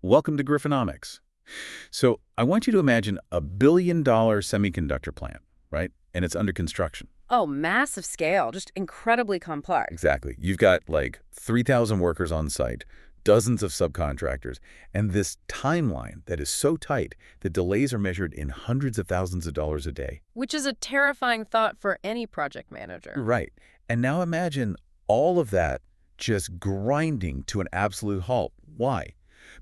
Welcome to Griffonomics. So I want you to imagine a $1 billion semiconductor plant, right? And it's under construction. Oh, massive scale, just incredibly complex. Exactly. You've got like 3,000 workers on site, dozens of subcontractors, and this timeline that is so tight that delays are measured in hundreds of thousands of dollars a day. Which is a terrifying thought for any project manager. Right. And now imagine all of that just grinding to an absolute halt. Why?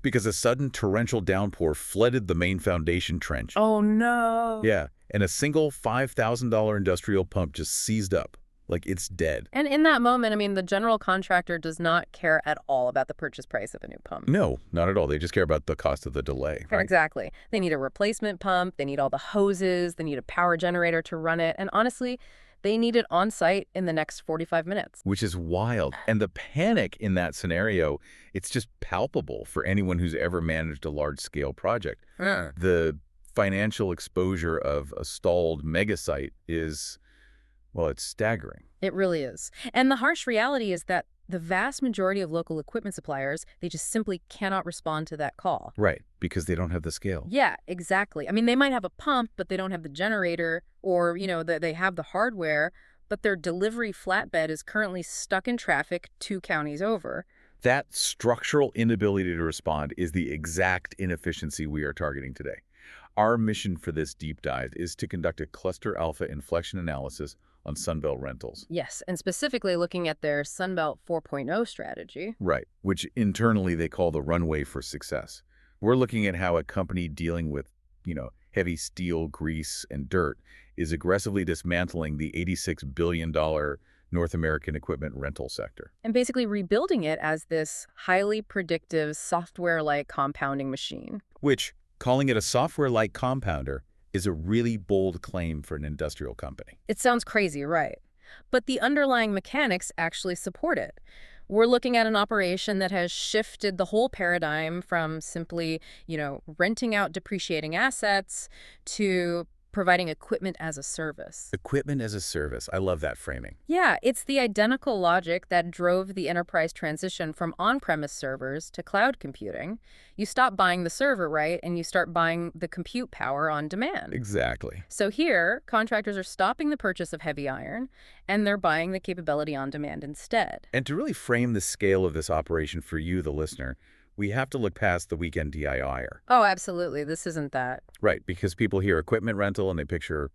Because a sudden torrential downpour flooded the main foundation trench. Oh, no. Yeah, and a single $5,000 industrial pump just seized up, like it's dead. And in that moment, I mean, the general contractor does not care at all about the purchase price of a new pump. No, not at all. They just care about the cost of the delay, right? Exactly. They need a replacement pump, they need all the hoses, they need a power generator to run it, and honestly, they need it on site in the next 45 minutes. Which is wild. And the panic in that scenario, it's just palpable for anyone who's ever managed a large-scale project. The financial exposure of a stalled mega site is, well, it's staggering. It really is. And the harsh reality is that the vast majority of local equipment suppliers, they just simply cannot respond to that call. Right, because they don't have the scale. Yeah, exactly. I mean, they might have a pump, but they don't have the generator, or, they have the hardware, but their delivery flatbed is currently stuck in traffic 2 counties over. That structural inability to respond is the exact inefficiency we are targeting today. Our mission for this deep dive is to conduct a cluster alpha inflection analysis on Sunbelt rentals. Yes, and specifically looking at their Sunbelt 4.0 strategy. Right, which internally they call the runway for success. We're looking at how a company dealing with, heavy steel, grease, and dirt is aggressively dismantling the $86 billion North American equipment rental sector. And basically rebuilding it as this highly predictive software-like compounding machine. Which, calling it a software-like compounder, is a really bold claim for an industrial company. It sounds crazy, right? But the underlying mechanics actually support it. We're looking at an operation that has shifted the whole paradigm from simply, renting out depreciating assets to providing equipment as a service. Equipment as a service. I love that framing. Yeah, it's the identical logic that drove the enterprise transition from on-premise servers to cloud computing. You stop buying the server, right, and you start buying the compute power on demand. Exactly. So here, contractors are stopping the purchase of heavy iron, and they're buying the capability on demand instead. And to really frame the scale of this operation for you, the listener, we have to look past the weekend DIYer. Oh, absolutely. This isn't that. Right, because people hear equipment rental and they picture,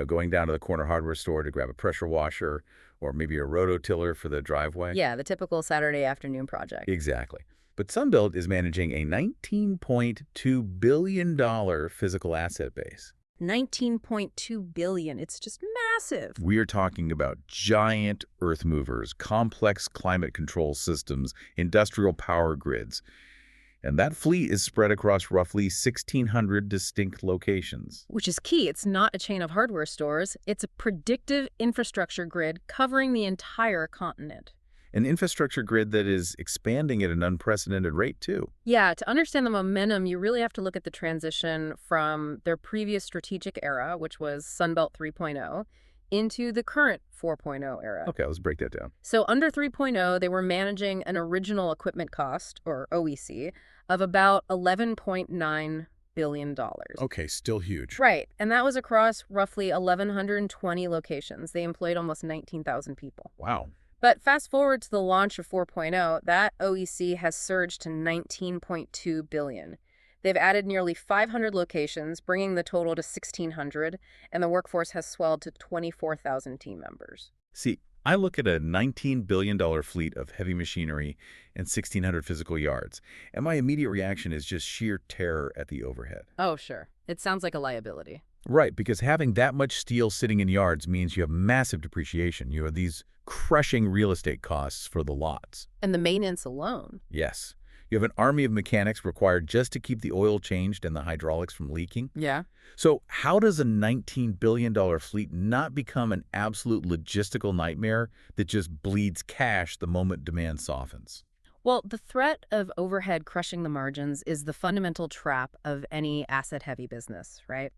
going down to the corner hardware store to grab a pressure washer or maybe a rototiller for the driveway. Yeah, the typical Saturday afternoon project. Exactly. But Sunbelt is managing a $19.2 billion physical asset base. $19.2 billion. It's just massive. We're talking about giant earth movers, complex climate control systems, industrial power grids. And that fleet is spread across roughly 1,600 distinct locations. Which is key. It's not a chain of hardware stores. It's a predictive infrastructure grid covering the entire continent. An infrastructure grid that is expanding at an unprecedented rate, too. Yeah, to understand the momentum, you really have to look at the transition from their previous strategic era, which was Sunbelt 3.0, into the current 4.0 era. Okay, let's break that down. So under 3.0, they were managing an original equipment cost, or OEC, of about $11.9 billion. Okay, still huge. Right, and that was across roughly 1,120 locations. They employed almost 19,000 people. Wow. But fast forward to the launch of 4.0, that OEC has surged to $19.2 billion. They've added nearly 500 locations, bringing the total to 1,600, and the workforce has swelled to 24,000 team members. See, I look at a $19 billion fleet of heavy machinery and 1,600 physical yards, and my immediate reaction is just sheer terror at the overhead. Oh, sure. It sounds like a liability. Right, because having that much steel sitting in yards means you have massive depreciation. You have these crushing real estate costs for the lots. And the maintenance alone. Yes. You have an army of mechanics required just to keep the oil changed and the hydraulics from leaking. Yeah. So how does a $19 billion fleet not become an absolute logistical nightmare that just bleeds cash the moment demand softens? Well, the threat of overhead crushing the margins is the fundamental trap of any asset-heavy business, right?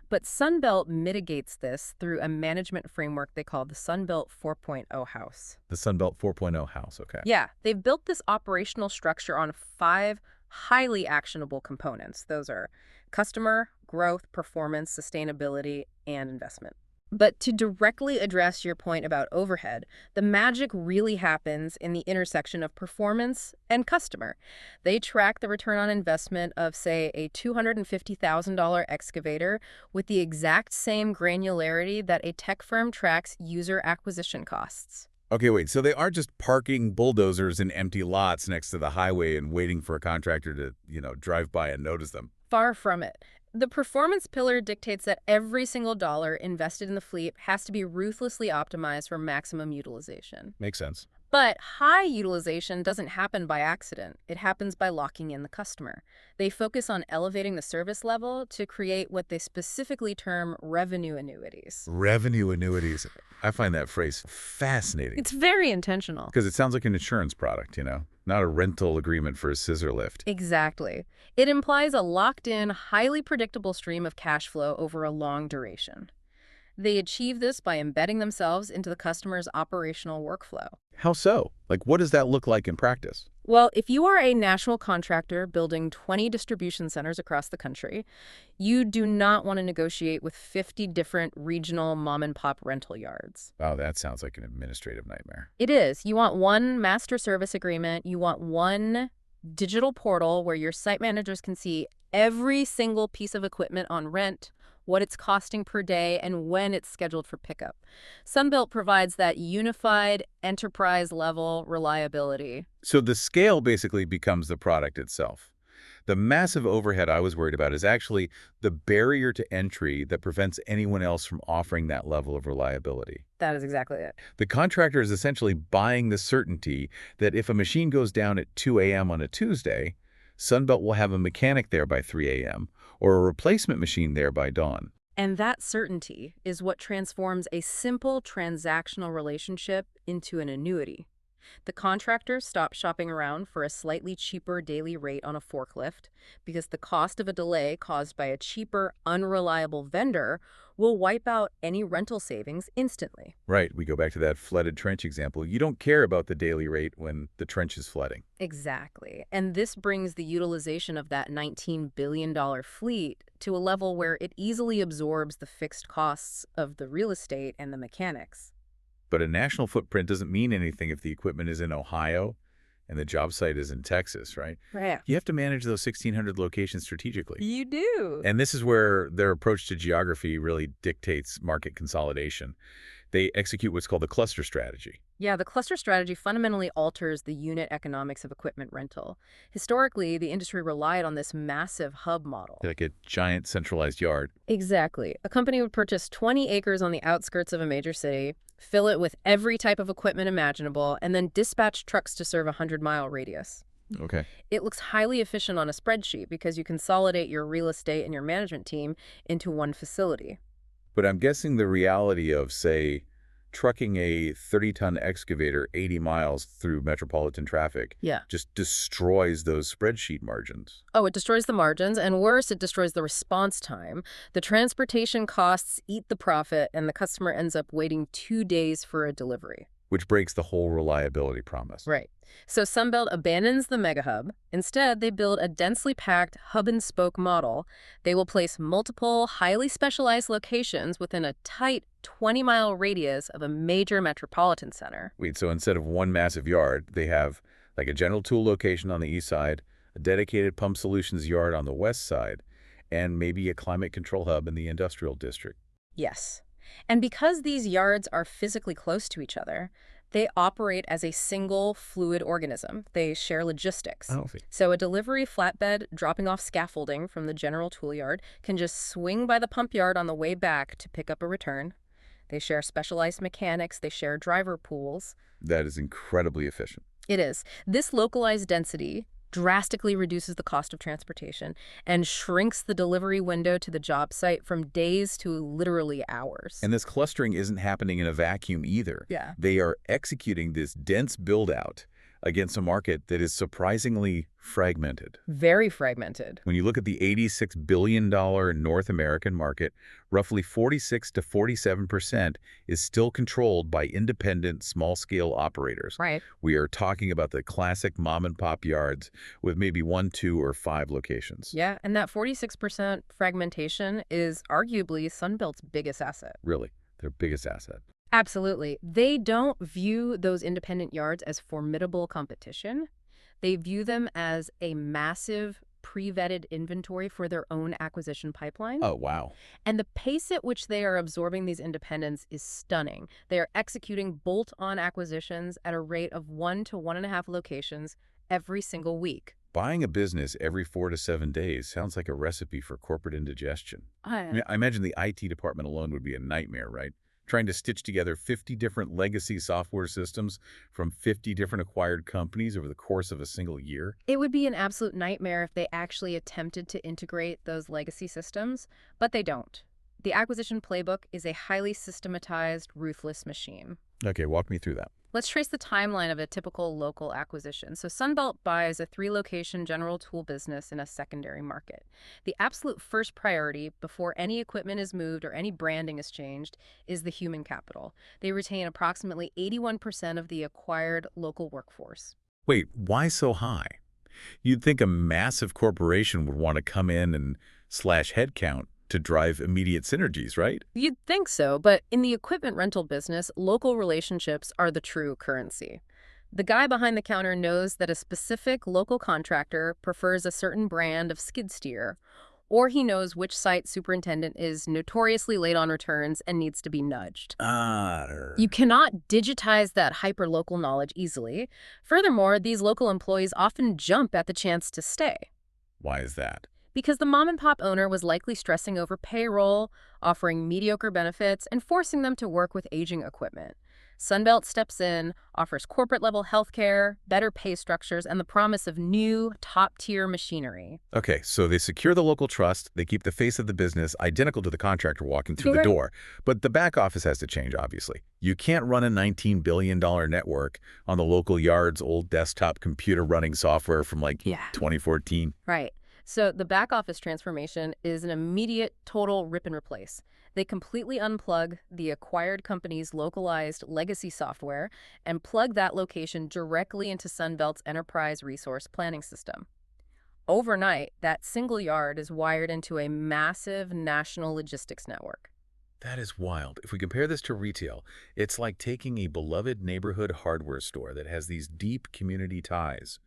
But Sunbelt mitigates this through a management framework they call the Sunbelt 4.0 house. The Sunbelt 4.0 house, okay. Yeah, they've built this operational structure on 5 highly actionable components. Those are customer, growth, performance, sustainability, and investment. But to directly address your point about overhead, the magic really happens in the intersection of performance and customer. They track the return on investment of, say, a $250,000 excavator with the exact same granularity that a tech firm tracks user acquisition costs. Okay, wait, so they aren't just parking bulldozers in empty lots next to the highway and waiting for a contractor to, drive by and notice them. Far from it. The performance pillar dictates that every single dollar invested in the fleet has to be ruthlessly optimized for maximum utilization. Makes sense. But high utilization doesn't happen by accident. It happens by locking in the customer. They focus on elevating the service level to create what they specifically term revenue annuities. Revenue annuities. I find that phrase fascinating It's very intentional. because it sounds like an insurance product, not a rental agreement for a scissor lift. Exactly. It implies a locked-in, highly predictable stream of cash flow over a long duration. They achieve this by embedding themselves into the customer's operational workflow. How so? Like, what does that look like in practice? Well, if you are a national contractor building 20 distribution centers across the country, you do not want to negotiate with 50 different regional mom-and-pop rental yards. Wow, that sounds like an administrative nightmare. It is. You want one master service agreement. You want one digital portal where your site managers can see every single piece of equipment on rent, what it's costing per day, and when it's scheduled for pickup. Sunbelt provides that unified enterprise-level reliability. So the scale basically becomes the product itself. The massive overhead I was worried about is actually the barrier to entry that prevents anyone else from offering that level of reliability. That is exactly it. The contractor is essentially buying the certainty that if a machine goes down at 2 a.m. on a Tuesday, Sunbelt will have a mechanic there by 3 a.m. or a replacement machine there by dawn. And that certainty is what transforms a simple transactional relationship into an annuity. The contractor stops shopping around for a slightly cheaper daily rate on a forklift because the cost of a delay caused by a cheaper, unreliable vendor will wipe out any rental savings instantly. Right, we go back to that flooded trench example. You don't care about the daily rate when the trench is flooding. Exactly. And this brings the utilization of that $19 billion fleet to a level where it easily absorbs the fixed costs of the real estate and the mechanics. But a national footprint doesn't mean anything if the equipment is in Ohio and the job site is in Texas, right? Right. You have to manage those 1,600 locations strategically. You do. And this is where their approach to geography really dictates market consolidation. They execute what's called the cluster strategy. Yeah, the cluster strategy fundamentally alters the unit economics of equipment rental. Historically, the industry relied on this massive hub model. Like a giant centralized yard. Exactly. A company would purchase 20 acres on the outskirts of a major city, fill it with every type of equipment imaginable, and then dispatch trucks to serve a 100-mile radius. Okay. It looks highly efficient on a spreadsheet because you consolidate your real estate and your management team into one facility. But I'm guessing the reality of, say, trucking a 30-ton excavator 80 miles through metropolitan traffic Yeah. just destroys those spreadsheet margins. Oh, it destroys the margins, and worse, it destroys the response time. The transportation costs eat the profit, and the customer ends up waiting 2 days for a delivery. Which breaks the whole reliability promise. Right. So Sunbelt abandons the mega hub. Instead, they build a densely packed hub-and-spoke model. They will place multiple, highly specialized locations within a tight 20-mile radius of a major metropolitan center. Wait, so instead of one massive yard, they have like a general tool location on the east side, a dedicated pump solutions yard on the west side, and maybe a climate control hub in the industrial district. Yes. And because these yards are physically close to each other, they operate as a single fluid organism. They share logistics. Oh. So a delivery flatbed dropping off scaffolding from the general tool yard can just swing by the pump yard on the way back to pick up a return. They share specialized mechanics. They share driver pools. That is incredibly efficient. It is. This localized density drastically reduces the cost of transportation and shrinks the delivery window to the job site from days to literally hours. And this clustering isn't happening in a vacuum either. Yeah. They are executing this dense build-out against a market that is surprisingly fragmented. Very fragmented. When you look at the $86 billion North American market, roughly 46 to 47% is still controlled by independent small-scale operators. Right. We are talking about the classic mom-and-pop yards with maybe 1, 2, or 5 locations. Yeah, and that 46% fragmentation is arguably Sunbelt's biggest asset. Really, their biggest asset. Absolutely. They don't view those independent yards as formidable competition. They view them as a massive pre-vetted inventory for their own acquisition pipeline. Oh, wow. And the pace at which they are absorbing these independents is stunning. They are executing bolt-on acquisitions at a rate of 1 to 1.5 locations every single week. Buying a business every 4 to 7 days sounds like a recipe for corporate indigestion. I mean, I imagine the IT department alone would be a nightmare, right? Trying to stitch together 50 different legacy software systems from 50 different acquired companies over the course of a single year. It would be an absolute nightmare if they actually attempted to integrate those legacy systems, but they don't. The acquisition playbook is a highly systematized, ruthless machine. Okay, walk me through that. Let's trace the timeline of a typical local acquisition. So Sunbelt buys a 3-location general tool business in a secondary market. The absolute first priority before any equipment is moved or any branding is changed is the human capital. They retain approximately 81% of the acquired local workforce. Wait, why so high? You'd think a massive corporation would want to come in and slash headcount to drive immediate synergies, right? You'd think so, but in the equipment rental business, local relationships are the true currency. The guy behind the counter knows that a specific local contractor prefers a certain brand of skid steer, or he knows which site superintendent is notoriously late on returns and needs to be nudged. You cannot digitize that hyper-local knowledge easily. Furthermore, these local employees often jump at the chance to stay. Why is that? Because the mom-and-pop owner was likely stressing over payroll, offering mediocre benefits, and forcing them to work with aging equipment. Sunbelt steps in, offers corporate-level health care, better pay structures, and the promise of new, top-tier machinery. Okay, so they secure the local trust, they keep the face of the business identical to the contractor walking through the Sure. door. But the back office has to change, obviously. You can't run a $19 billion network on the local yard's old desktop computer running software from like 2014. Right. So the back office transformation is an immediate, total rip and replace. They completely unplug the acquired company's localized legacy software and plug that location directly into Sunbelt's enterprise resource planning system. Overnight, that single yard is wired into a massive national logistics network. That is wild. If we compare this to retail, it's like taking a beloved neighborhood hardware store that has these deep community ties.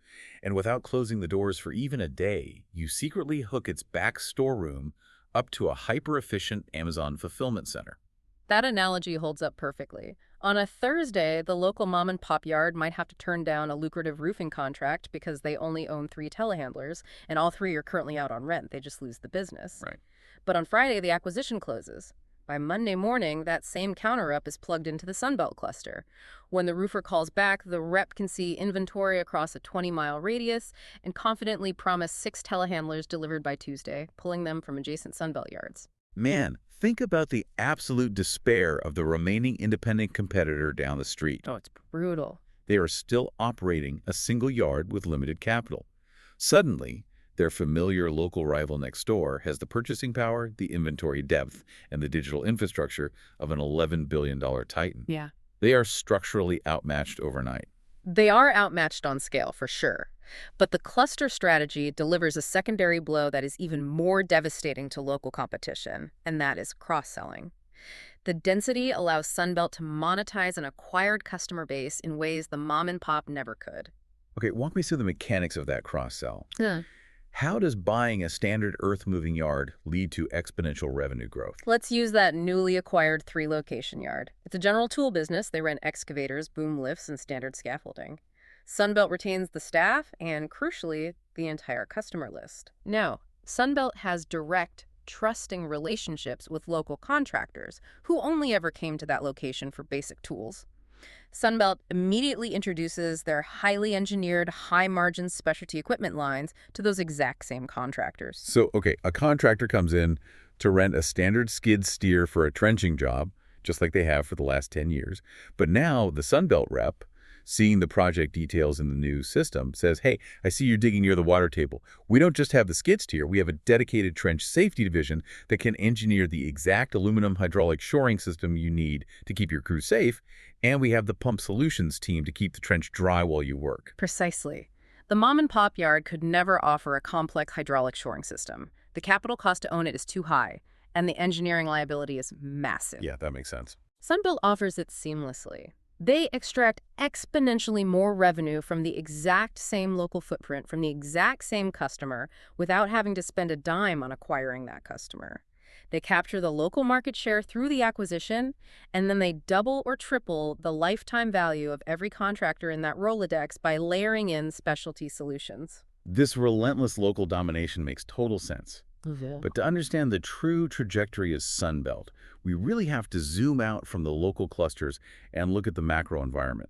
And without closing the doors for even a day, you secretly hook its back storeroom up to a hyper-efficient Amazon fulfillment center. That analogy holds up perfectly. On a Thursday, the local mom-and-pop yard might have to turn down a lucrative roofing contract because they only own 3 telehandlers, and all 3 are currently out on rent. They just lose the business. Right. But on Friday, the acquisition closes. By Monday morning, that same counter-up is plugged into the Sunbelt cluster. When the roofer calls back, the rep can see inventory across a 20-mile radius and confidently promise 6 telehandlers delivered by Tuesday, pulling them from adjacent Sunbelt yards. Man, think about the absolute despair of the remaining independent competitor down the street. Oh, it's brutal. They are still operating a single yard with limited capital. Suddenly, their familiar local rival next door has the purchasing power, the inventory depth, and the digital infrastructure of an $11 billion titan. Yeah. They are structurally outmatched overnight. They are outmatched on scale, for sure. But the cluster strategy delivers a secondary blow that is even more devastating to local competition, and that is cross-selling. The density allows Sunbelt to monetize an acquired customer base in ways the mom-and-pop never could. Okay, walk me through the mechanics of that cross-sell. Yeah. How does buying a standard earth-moving yard lead to exponential revenue growth? Let's use that newly acquired 3-location yard. It's a general tool business. They rent excavators, boom lifts, and standard scaffolding. Sunbelt retains the staff and, crucially, the entire customer list. Now, Sunbelt has direct, trusting relationships with local contractors who only ever came to that location for basic tools. Sunbelt immediately introduces their highly engineered, high-margin specialty equipment lines to those exact same contractors. So, okay, a contractor comes in to rent a standard skid steer for a trenching job, just like they have for the last 10 years. But now the Sunbelt rep Seeing the project details in the new system says, hey, I see you're digging near the water table. We don't just have the skid steer, we have a dedicated trench safety division that can engineer the exact aluminum hydraulic shoring system you need to keep your crew safe, and we have the pump solutions team to keep the trench dry while you work. Precisely. The mom-and-pop yard could never offer a complex hydraulic shoring system. The capital cost to own it is too high, and the engineering liability is massive. Yeah, that makes sense. Sunbelt offers it seamlessly. They extract exponentially more revenue from the exact same local footprint, from the exact same customer, without having to spend a dime on acquiring that customer. They capture the local market share through the acquisition, and then they double or triple the lifetime value of every contractor in that Rolodex by layering in specialty solutions. This relentless local domination makes total sense. But to understand the true trajectory of Sunbelt, we really have to zoom out from the local clusters and look at the macro environment.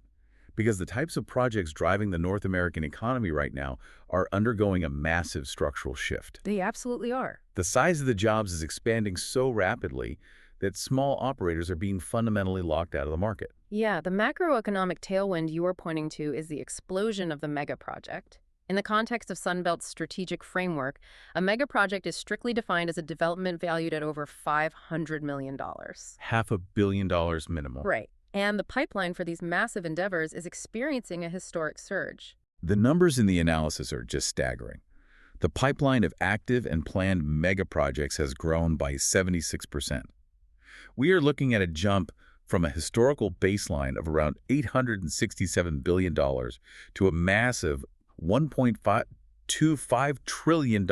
Because the types of projects driving the North American economy right now are undergoing a massive structural shift. They absolutely are. The size of the jobs is expanding so rapidly that small operators are being fundamentally locked out of the market. Yeah, the macroeconomic tailwind you are pointing to is the explosion of the mega project. In the context of Sunbelt's strategic framework, a mega project is strictly defined as a development valued at over $500 million. $500 million minimum. Right. And the pipeline for these massive endeavors is experiencing a historic surge. The numbers in the analysis are just staggering. The pipeline of active and planned mega projects has grown by 76%. We are looking at a jump from a historical baseline of around $867 billion to a massive $1.25 trillion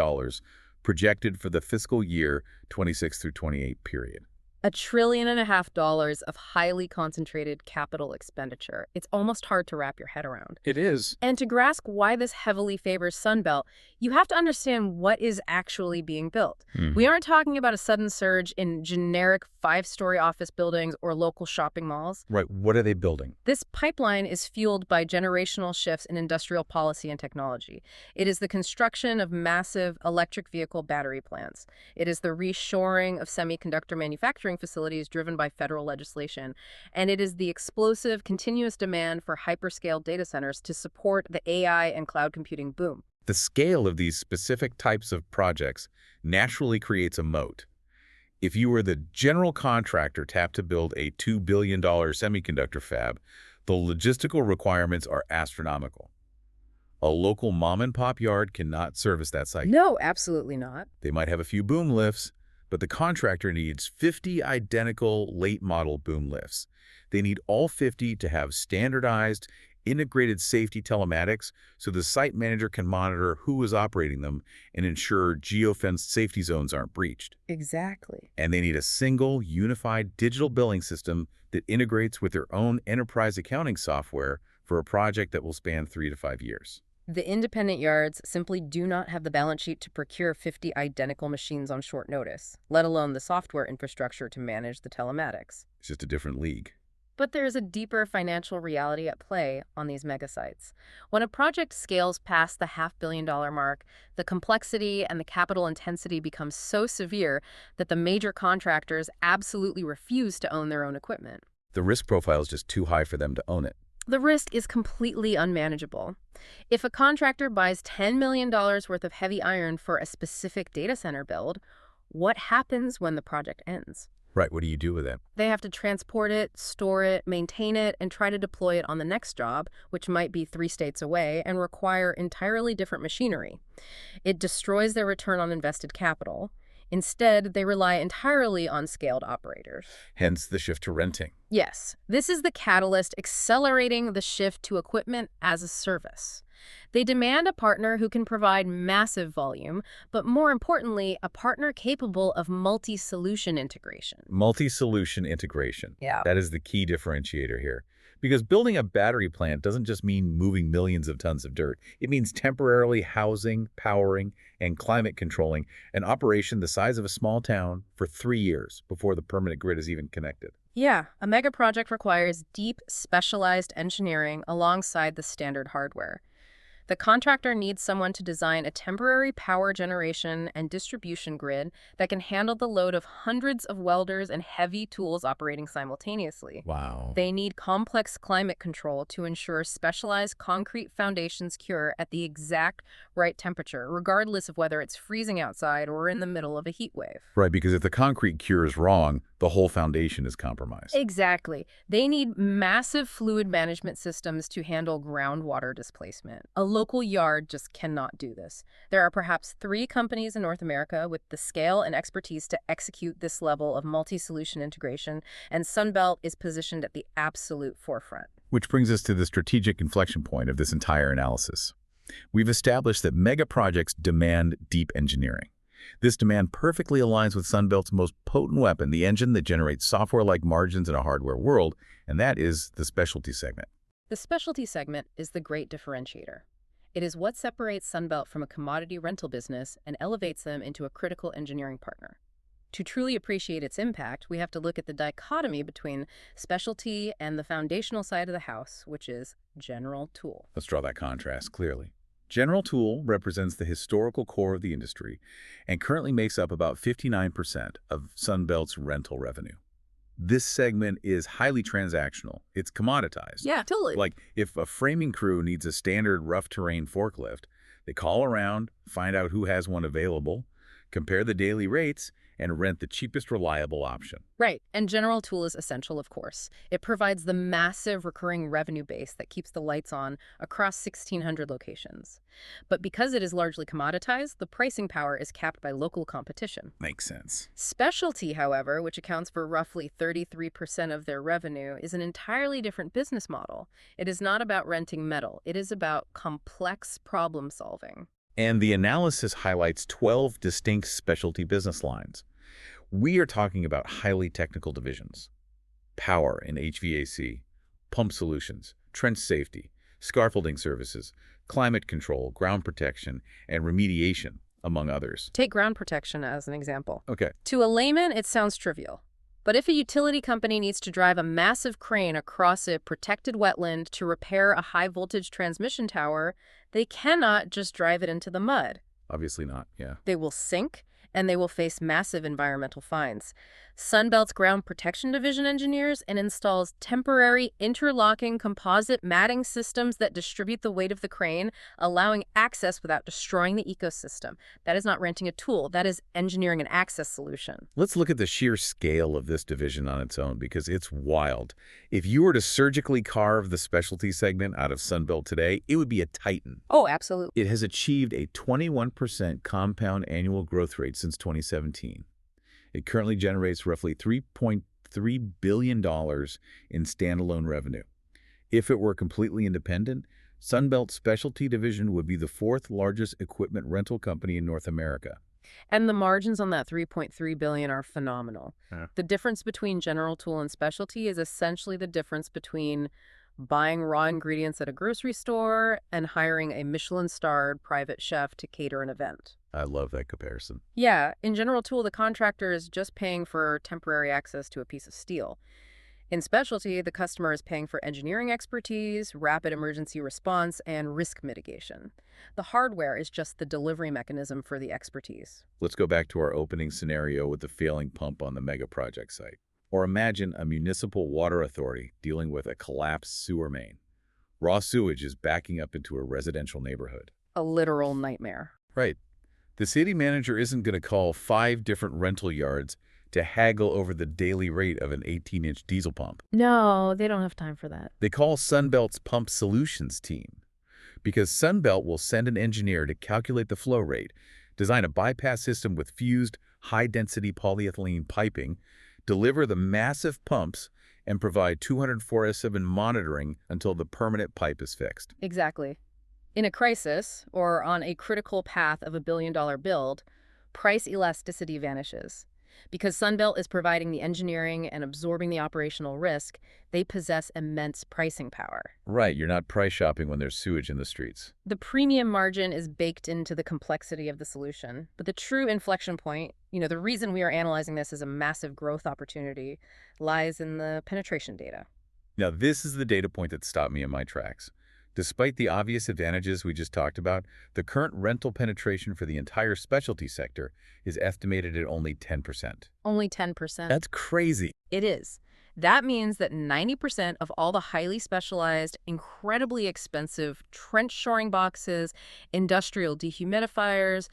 projected for the fiscal year 26 through 28 period. $1.5 trillion of highly concentrated capital expenditure. It's almost hard to wrap your head around. It is. And to grasp why this heavily favors Sunbelt, you have to understand what is actually being built. We aren't talking about a sudden surge in generic 5-story office buildings or local shopping malls. Right. What are they building? This pipeline is fueled by generational shifts in industrial policy and technology. It is the construction of massive electric vehicle battery plants. It is the reshoring of semiconductor manufacturing facilities driven by federal legislation. And it is the explosive, continuous demand for hyperscale data centers to support the AI and cloud computing boom. The scale of these specific types of projects naturally creates a moat. If you were the general contractor tapped to build a $2 billion semiconductor fab, the logistical requirements are astronomical. A local mom-and-pop yard cannot service that site. No, absolutely not. They might have a few boom lifts, but the contractor needs 50 identical late-model boom lifts. They need all 50 to have standardized, integrated safety telematics so the site manager can monitor who is operating them and ensure geofenced safety zones aren't breached. Exactly. And they need a single, unified digital billing system that integrates with their own enterprise accounting software for a project that will span 3 to 5 years. The independent yards simply do not have the balance sheet to procure 50 identical machines on short notice, let alone the software infrastructure to manage the telematics. It's just a different league. But there is a deeper financial reality at play on these megasites. When a project scales past the $500 million mark, the complexity and the capital intensity becomes so severe that the major contractors absolutely refuse to own their own equipment. The risk profile is just too high for them to own it. The risk is completely unmanageable. If a contractor buys $10 million worth of heavy iron for a specific data center build, what happens when the project ends? Right, what do you do with it? They have to transport it, store it, maintain it, and try to deploy it on the next job, which might be 3 states away and require entirely different machinery. It destroys their return on invested capital. Instead, they rely entirely on scaled operators. Hence the shift to renting. Yes, this is the catalyst accelerating the shift to equipment as a service. They demand a partner who can provide massive volume, but more importantly, a partner capable of multi-solution integration. Multi-solution integration. Yeah. That is the key differentiator here. Because building a battery plant doesn't just mean moving millions of tons of dirt. It means temporarily housing, powering, and climate controlling an operation the size of a small town for 3 years before the permanent grid is even connected. Yeah, a mega project requires deep, specialized engineering alongside the standard hardware. The contractor needs someone to design a temporary power generation and distribution grid that can handle the load of hundreds of welders and heavy tools operating simultaneously. Wow. They need complex climate control to ensure specialized concrete foundations cure at the exact right temperature, regardless of whether it's freezing outside or in the middle of a heat wave. Right, because if the concrete cure is wrong, the whole foundation is compromised. Exactly. They need massive fluid management systems to handle groundwater displacement. A local yard just cannot do this. There are perhaps 3 companies in North America with the scale and expertise to execute this level of multi-solution integration, and Sunbelt is positioned at the absolute forefront. Which brings us to the strategic inflection point of this entire analysis. We've established that mega projects demand deep engineering. This demand perfectly aligns with Sunbelt's most potent weapon, the engine that generates software-like margins in a hardware world, and that is the specialty segment. The specialty segment is the great differentiator. It is what separates Sunbelt from a commodity rental business and elevates them into a critical engineering partner. To truly appreciate its impact, we have to look at the dichotomy between specialty and the foundational side of the house, which is general tool. Let's draw that contrast clearly. General tool represents the historical core of the industry and currently makes up about 59% of Sunbelt's rental revenue. This segment is highly transactional. It's commoditized. Yeah, totally. Like if a framing crew needs a standard rough terrain forklift, they call around, find out who has one available, compare the daily rates, and rent the cheapest reliable option. Right, and general tool is essential, of course. It provides the massive recurring revenue base that keeps the lights on across 1,600 locations. But because it is largely commoditized, the pricing power is capped by local competition. Makes sense. Specialty, however, which accounts for roughly 33% of their revenue, is an entirely different business model. It is not about renting metal. It is about complex problem solving. And the analysis highlights 12 distinct specialty business lines. We are talking about highly technical divisions: power and HVAC, pump solutions, trench safety, scaffolding services, climate control, ground protection, and remediation, among others. Take ground protection as an example. Okay. To a layman, it sounds trivial. But if a utility company needs to drive a massive crane across a protected wetland to repair a high-voltage transmission tower, they cannot just drive it into the mud. Obviously not, yeah. They will sink, and they will face massive environmental fines. Sunbelt's ground protection division engineers and installs temporary interlocking composite matting systems that distribute the weight of the crane, allowing access without destroying the ecosystem. That is not renting a tool. That is engineering an access solution. Let's look at the sheer scale of this division on its own, because it's wild. If you were to surgically carve the specialty segment out of Sunbelt today, it would be a titan. Oh, absolutely. It has achieved a 21% compound annual growth rate since 2017. It currently generates roughly $3.3 billion in standalone revenue. If it were completely independent, Sunbelt's specialty division would be the 4th largest equipment rental company in North America. And the margins on that $3.3 billion are phenomenal. Yeah. The difference between general tool and specialty is essentially the difference between buying raw ingredients at a grocery store and hiring a Michelin-starred private chef to cater an event. I love that comparison. Yeah, in general tool, the contractor is just paying for temporary access to a piece of steel. In specialty, the customer is paying for engineering expertise, rapid emergency response, and risk mitigation. The hardware is just the delivery mechanism for the expertise. Let's go back to our opening scenario with the failing pump on the mega project site. Or imagine a municipal water authority dealing with a collapsed sewer main. Raw sewage is backing up into a residential neighborhood. A literal nightmare. Right. The city manager isn't going to call 5 different rental yards to haggle over the daily rate of an 18-inch diesel pump. No, they don't have time for that. They call Sunbelt's Pump Solutions team, because Sunbelt will send an engineer to calculate the flow rate, design a bypass system with fused, high-density polyethylene piping, deliver the massive pumps, and provide 24/7 monitoring until the permanent pipe is fixed. Exactly. In a crisis, or on a critical path of a billion-dollar build, price elasticity vanishes. Because Sunbelt is providing the engineering and absorbing the operational risk, they possess immense pricing power. Right, you're not price shopping when there's sewage in the streets. The premium margin is baked into the complexity of the solution. But the true inflection point, the reason we are analyzing this as a massive growth opportunity, lies in the penetration data. Now, this is the data point that stopped me in my tracks. Despite the obvious advantages we just talked about, the current rental penetration for the entire specialty sector is estimated at only 10%. Only 10%. That's crazy. It is. That means that 90% of all the highly specialized, incredibly expensive trench shoring boxes, industrial dehumidifiers,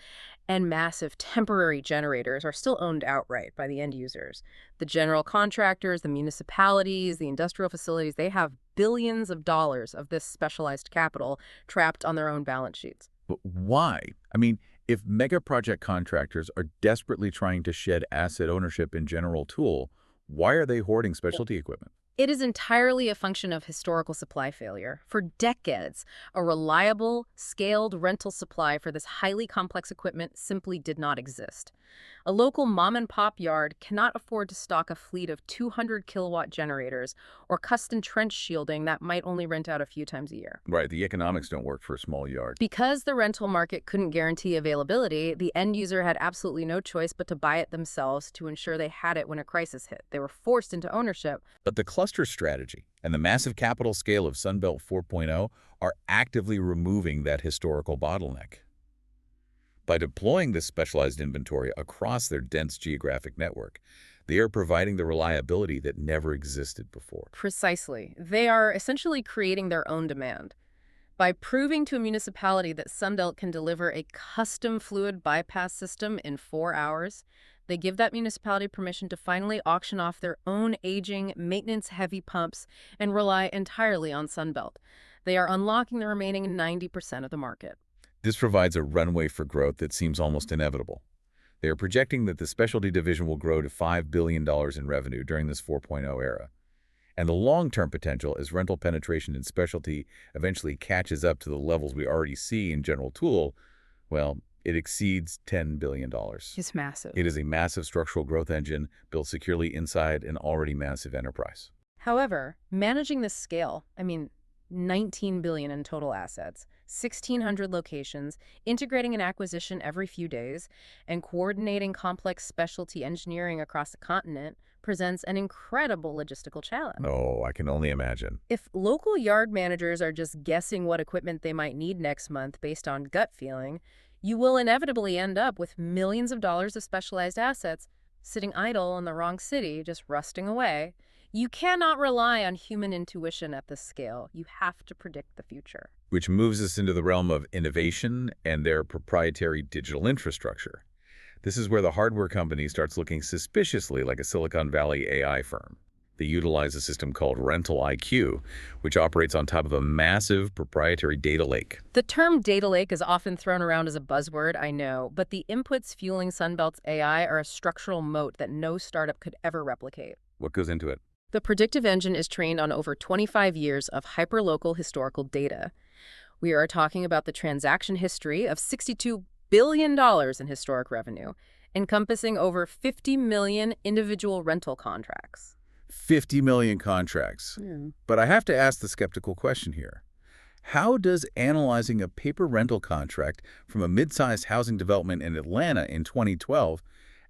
and massive temporary generators are still owned outright by the end users. The general contractors, the municipalities, the industrial facilities, they have billions of dollars of this specialized capital trapped on their own balance sheets. But why? I mean, if mega project contractors are desperately trying to shed asset ownership in general tool, why are they hoarding specialty equipment? It is entirely a function of historical supply failure. For decades, a reliable, scaled rental supply for this highly complex equipment simply did not exist. A local mom-and-pop yard cannot afford to stock a fleet of 200-kilowatt generators or custom trench shielding that might only rent out a few times a year. Right, the economics don't work for a small yard. Because the rental market couldn't guarantee availability, the end user had absolutely no choice but to buy it themselves to ensure they had it when a crisis hit. They were forced into ownership. But the cluster strategy and the massive capital scale of Sunbelt 4.0 are actively removing that historical bottleneck. By deploying this specialized inventory across their dense geographic network, they are providing the reliability that never existed before. Precisely. They are essentially creating their own demand. By proving to a municipality that Sunbelt can deliver a custom fluid bypass system in 4 hours, they give that municipality permission to finally auction off their own aging, maintenance-heavy pumps and rely entirely on Sunbelt. They are unlocking the remaining 90% of the market. This provides a runway for growth that seems almost inevitable. They are projecting that the specialty division will grow to $5 billion in revenue during this 4.0 era. And the long-term potential as rental penetration in specialty eventually catches up to the levels we already see in general tool, well, it exceeds $10 billion. It's massive. It is a massive structural growth engine built securely inside an already massive enterprise. However, managing this scale, $19 billion in total assets, 1,600 locations, integrating an acquisition every few days, and coordinating complex specialty engineering across the continent presents an incredible logistical challenge. Oh, I can only imagine. If local yard managers are just guessing what equipment they might need next month based on gut feeling, you will inevitably end up with millions of dollars of specialized assets sitting idle in the wrong city, just rusting away. You cannot rely on human intuition at this scale. You have to predict the future. Which moves us into the realm of innovation and their proprietary digital infrastructure. This is where the hardware company starts looking suspiciously like a Silicon Valley AI firm. They utilize a system called Rental IQ, which operates on top of a massive proprietary data lake. The term data lake is often thrown around as a buzzword, I know, but the inputs fueling Sunbelt's AI are a structural moat that no startup could ever replicate. What goes into it? The predictive engine is trained on over 25 years of hyperlocal historical data. We are talking about the transaction history of $62 billion in historic revenue, encompassing over 50 million individual rental contracts. 50 million contracts. But I have to ask the skeptical question here. How does analyzing a paper rental contract from a mid-sized housing development in Atlanta in 2012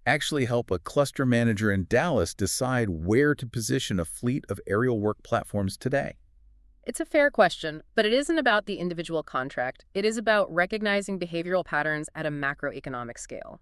actually help a cluster manager in Dallas decide where to position a fleet of aerial work platforms today? It's a fair question, but it isn't about the individual contract. It is about recognizing behavioral patterns at a macroeconomic scale.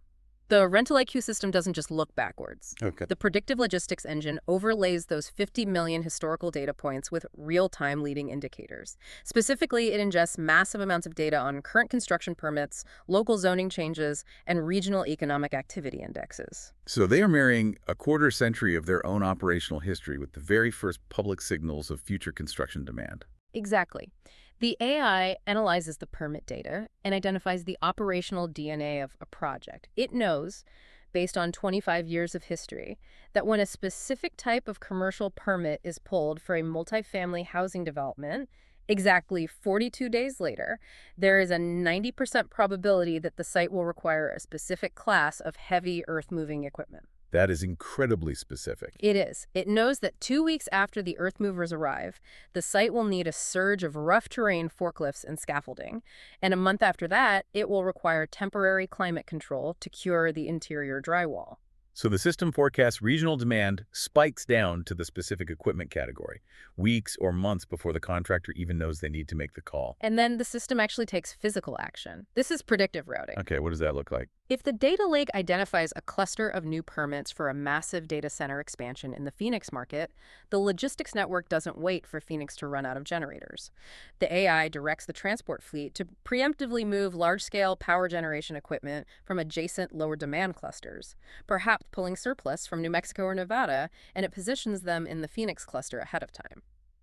The Rental IQ system doesn't just look backwards. Okay. The predictive logistics engine overlays those 50 million historical data points with real-time leading indicators. Specifically, it ingests massive amounts of data on current construction permits, local zoning changes, and regional economic activity indexes. So they are marrying a quarter century of their own operational history with the very first public signals of future construction demand. Exactly. The AI analyzes the permit data and identifies the operational DNA of a project. It knows, based on 25 years of history, that when a specific type of commercial permit is pulled for a multifamily housing development, exactly 42 days later, there is a 90% probability that the site will require a specific class of heavy earth-moving equipment. That is incredibly specific. It is. It knows that 2 weeks after the earth movers arrive, the site will need a surge of rough terrain forklifts and scaffolding, and a month after that, it will require temporary climate control to cure the interior drywall. So the system forecasts regional demand spikes down to the specific equipment category, weeks or months before the contractor even knows they need to make the call. And then the system actually takes physical action. This is predictive routing. Okay, what does that look like? If the data lake identifies a cluster of new permits for a massive data center expansion in the Phoenix market, the logistics network doesn't wait for Phoenix to run out of generators. The AI directs the transport fleet to preemptively move large-scale power generation equipment from adjacent lower demand clusters, perhaps pulling surplus from New Mexico or Nevada, and it positions them in the Phoenix cluster ahead of time.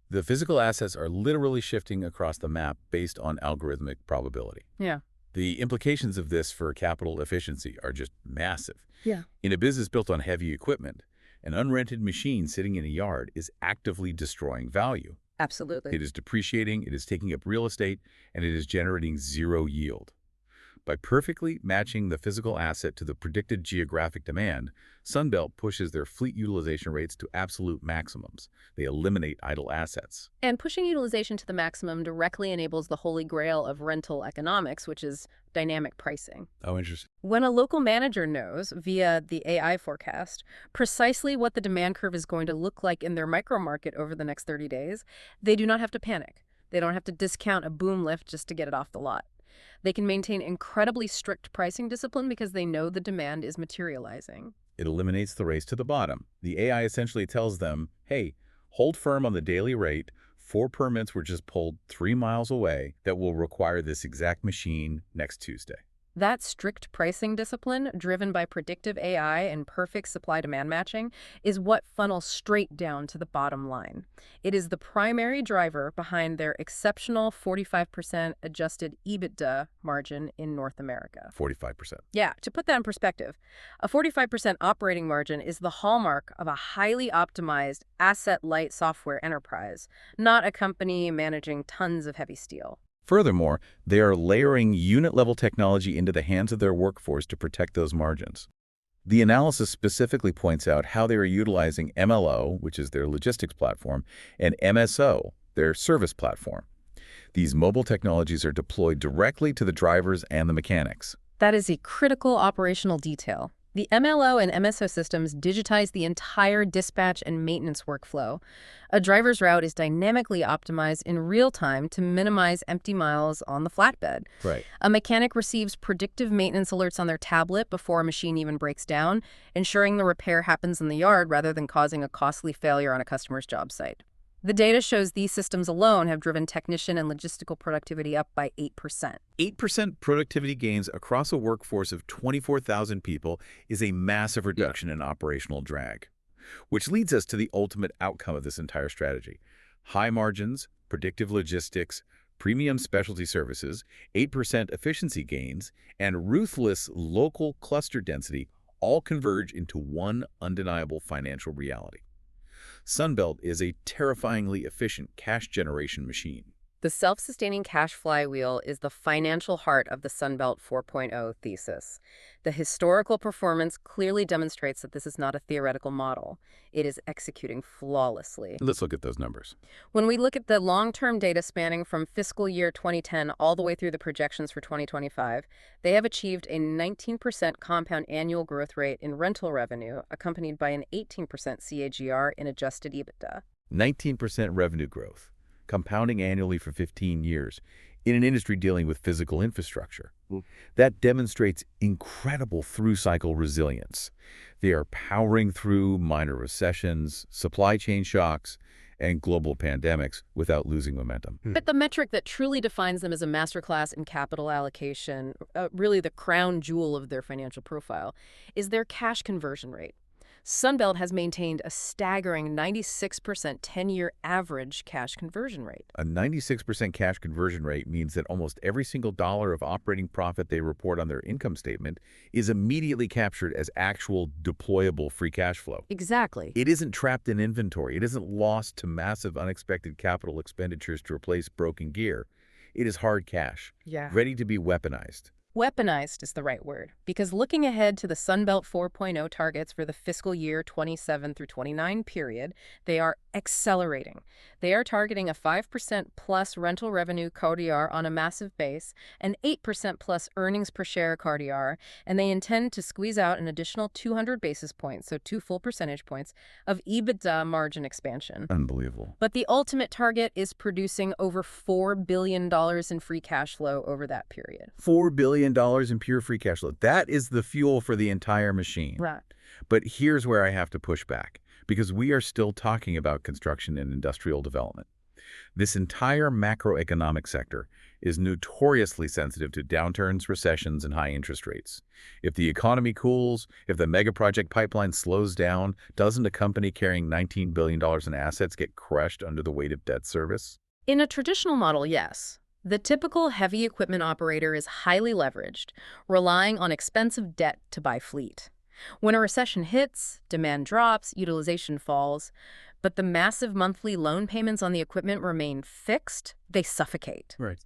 The physical assets are literally shifting across the map based on algorithmic probability. Yeah. The implications of this for capital efficiency are just massive. Yeah. In a business built on heavy equipment, an unrented machine sitting in a yard is actively destroying value. Absolutely. It is depreciating, it is taking up real estate, and it is generating zero yield. By perfectly matching the physical asset to the predicted geographic demand, Sunbelt pushes their fleet utilization rates to absolute maximums. They eliminate idle assets. And pushing utilization to the maximum directly enables the holy grail of rental economics, which is dynamic pricing. Oh, interesting. When a local manager knows, via the AI forecast, precisely what the demand curve is going to look like in their micromarket over the next 30 days, they do not have to panic. They don't have to discount a boom lift just to get it off the lot. They can maintain incredibly strict pricing discipline because they know the demand is materializing. It eliminates the race to the bottom. The AI essentially tells them, hey, hold firm on the daily rate. 4 permits were just pulled 3 miles away that will require this exact machine next Tuesday. That strict pricing discipline, driven by predictive AI and perfect supply-demand matching, is what funnels straight down to the bottom line. It is the primary driver behind their exceptional 45% adjusted EBITDA margin in North America. 45%. Yeah, to put that in perspective, a 45% operating margin is the hallmark of a highly optimized, asset-light software enterprise, not a company managing tons of heavy steel. Furthermore, they are layering unit-level technology into the hands of their workforce to protect those margins. The analysis specifically points out how they are utilizing MLO, which is their logistics platform, and MSO, their service platform. These mobile technologies are deployed directly to the drivers and the mechanics. That is a critical operational detail. The MLO and MSO systems digitize the entire dispatch and maintenance workflow. A driver's route is dynamically optimized in real time to minimize empty miles on the flatbed. Right. A mechanic receives predictive maintenance alerts on their tablet before a machine even breaks down, ensuring the repair happens in the yard rather than causing a costly failure on a customer's job site. The data shows these systems alone have driven technician and logistical productivity up by 8%. 8% productivity gains across a workforce of 24,000 people is a massive reduction in operational drag. Which leads us to the ultimate outcome of this entire strategy. High margins, predictive logistics, premium specialty services, 8% efficiency gains, and ruthless local cluster density all converge into one undeniable financial reality. Sunbelt is a terrifyingly efficient cash generation machine. The self-sustaining cash flywheel is the financial heart of the Sunbelt 4.0 thesis. The historical performance clearly demonstrates that this is not a theoretical model. It is executing flawlessly. Let's look at those numbers. When we look at the long-term data spanning from fiscal year 2010 all the way through the projections for 2025, they have achieved a 19% compound annual growth rate in rental revenue, accompanied by an 18% CAGR in adjusted EBITDA. 19% revenue growth, compounding annually for 15 years, in an industry dealing with physical infrastructure. That demonstrates incredible through-cycle resilience. They are powering through minor recessions, supply chain shocks, and global pandemics without losing momentum. But the metric that truly defines them as a masterclass in capital allocation, really the crown jewel of their financial profile, is their cash conversion rate. Sunbelt has maintained a staggering 96% 10-year average cash conversion rate. A 96% cash conversion rate means that almost every single dollar of operating profit they report on their income statement is immediately captured as actual deployable free cash flow. Exactly. It isn't trapped in inventory. It isn't lost to massive unexpected capital expenditures to replace broken gear. It is hard cash, ready to be weaponized. Weaponized is the right word, because looking ahead to the Sunbelt 4.0 targets for the fiscal year 27 through 29 period, they are accelerating. They are targeting a 5% plus rental revenue CAGR on a massive base, an 8% plus earnings per share CAGR, and they intend to squeeze out an additional 200 basis points, so 2 full percentage points, of EBITDA margin expansion. Unbelievable. But the ultimate target is producing over $4 billion in free cash flow over that period. $4 billion in pure free cash flow. That is the fuel for the entire machine. Right. But here's where I have to push back, because we are still talking about construction and industrial development. This entire macroeconomic sector is notoriously sensitive to downturns, recessions, and high interest rates. If the economy cools, if the megaproject pipeline slows down, doesn't a company carrying $19 billion in assets get crushed under the weight of debt service? In a traditional model, yes. The typical heavy equipment operator is highly leveraged, relying on expensive debt to buy fleet. When a recession hits, demand drops, utilization falls, but the massive monthly loan payments on the equipment remain fixed, they suffocate. Right.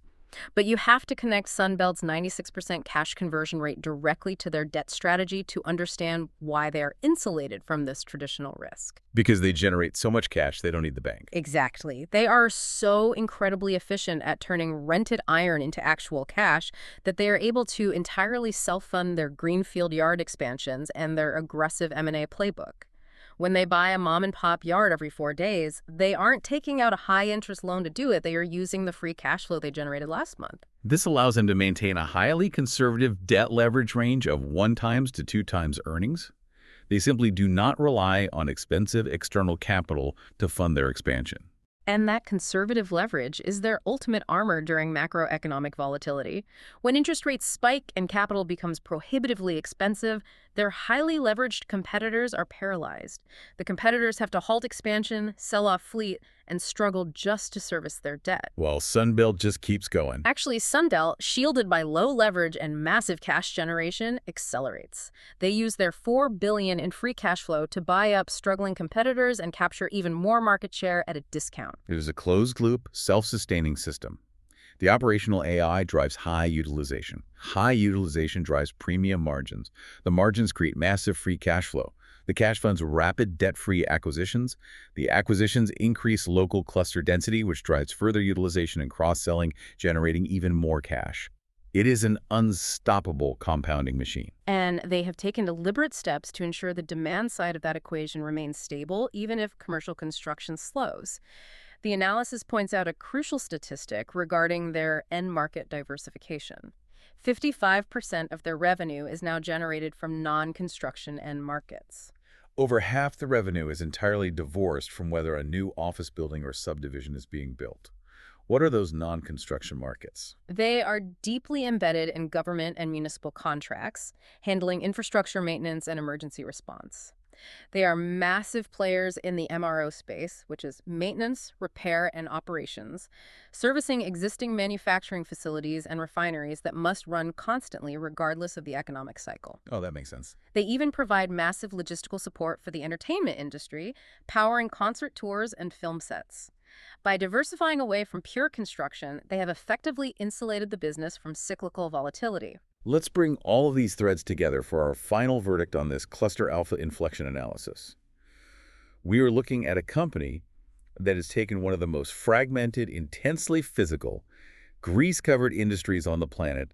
But you have to connect Sunbelt's 96% cash conversion rate directly to their debt strategy to understand why they are insulated from this traditional risk. Because they generate so much cash, they don't need the bank. Exactly. They are so incredibly efficient at turning rented iron into actual cash that they are able to entirely self-fund their greenfield yard expansions and their aggressive M&A playbook. When they buy a mom-and-pop yard every 4 days, they aren't taking out a high-interest loan to do it. They are using the free cash flow they generated last month. This allows them to maintain a highly conservative debt leverage range of 1 times to 2 times earnings. They simply do not rely on expensive external capital to fund their expansion. And that conservative leverage is their ultimate armor during macroeconomic volatility. When interest rates spike and capital becomes prohibitively expensive, their highly leveraged competitors are paralyzed. The competitors have to halt expansion, sell off fleet, and struggle just to service their debt. While Sunbelt just keeps going. Actually, Sunbelt, shielded by low leverage and massive cash generation, accelerates. They use their $4 billion in free cash flow to buy up struggling competitors and capture even more market share at a discount. It is a closed-loop, self-sustaining system. The operational AI drives high utilization. High utilization drives premium margins. The margins create massive free cash flow. The cash funds rapid debt-free acquisitions. The acquisitions increase local cluster density, which drives further utilization and cross-selling, generating even more cash. It is an unstoppable compounding machine. And they have taken deliberate steps to ensure the demand side of that equation remains stable, even if commercial construction slows. The analysis points out a crucial statistic regarding their end market diversification. 55% of their revenue is now generated from non-construction end markets. Over half the revenue is entirely divorced from whether a new office building or subdivision is being built. What are those non-construction markets? They are deeply embedded in government and municipal contracts, handling infrastructure maintenance and emergency response. They are massive players in the MRO space, which is maintenance, repair, and operations, servicing existing manufacturing facilities and refineries that must run constantly regardless of the economic cycle. Oh, that makes sense. They even provide massive logistical support for the entertainment industry, powering concert tours and film sets. By diversifying away from pure construction, they have effectively insulated the business from cyclical volatility. Let's bring all of these threads together for our final verdict on this cluster alpha inflection analysis. We are looking at a company that has taken one of the most fragmented, intensely physical, grease-covered industries on the planet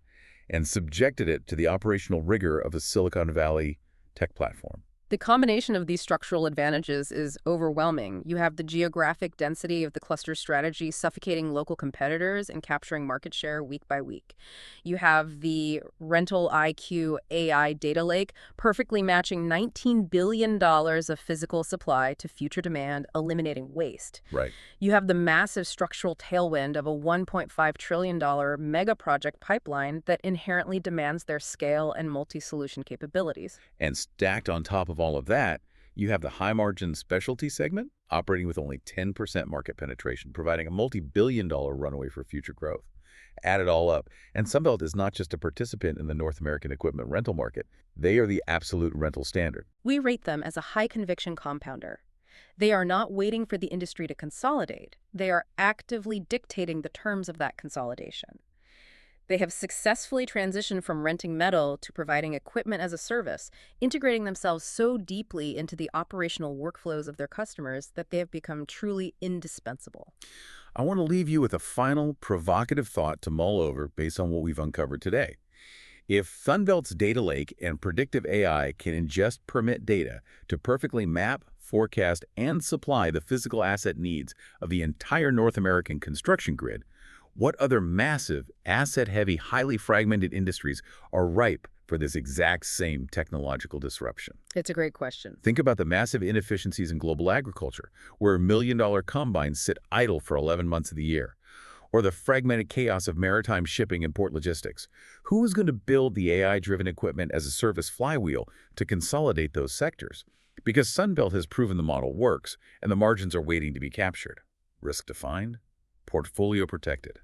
and subjected it to the operational rigor of a Silicon Valley tech platform. The combination of these structural advantages is overwhelming. You have the geographic density of the cluster strategy suffocating local competitors and capturing market share week by week. You have the rental IQ AI data lake perfectly matching $19 billion of physical supply to future demand, eliminating waste. Right. You have the massive structural tailwind of a $1.5 trillion mega project pipeline that inherently demands their scale and multi-solution capabilities. And stacked on top of all of that, you have the high-margin specialty segment operating with only 10% market penetration, providing a multi-billion-dollar runway for future growth. Add it all up, and Sunbelt is not just a participant in the North American equipment rental market. They are the absolute rental standard. We rate them as a high-conviction compounder. They are not waiting for the industry to consolidate. They are actively dictating the terms of that consolidation. They have successfully transitioned from renting metal to providing equipment as a service, integrating themselves so deeply into the operational workflows of their customers that they have become truly indispensable. I want to leave you with a final provocative thought to mull over based on what we've uncovered today. If Sunbelt's data lake and predictive AI can ingest permit data to perfectly map, forecast, and supply the physical asset needs of the entire North American construction grid, what other massive, asset-heavy, highly fragmented industries are ripe for this exact same technological disruption? It's a great question. Think about the massive inefficiencies in global agriculture, where $1 million combines sit idle for 11 months of the year, or the fragmented chaos of maritime shipping and port logistics. Who is going to build the AI-driven equipment as a service flywheel to consolidate those sectors? Because Sunbelt has proven the model works, and the margins are waiting to be captured. Risk defined, portfolio protected.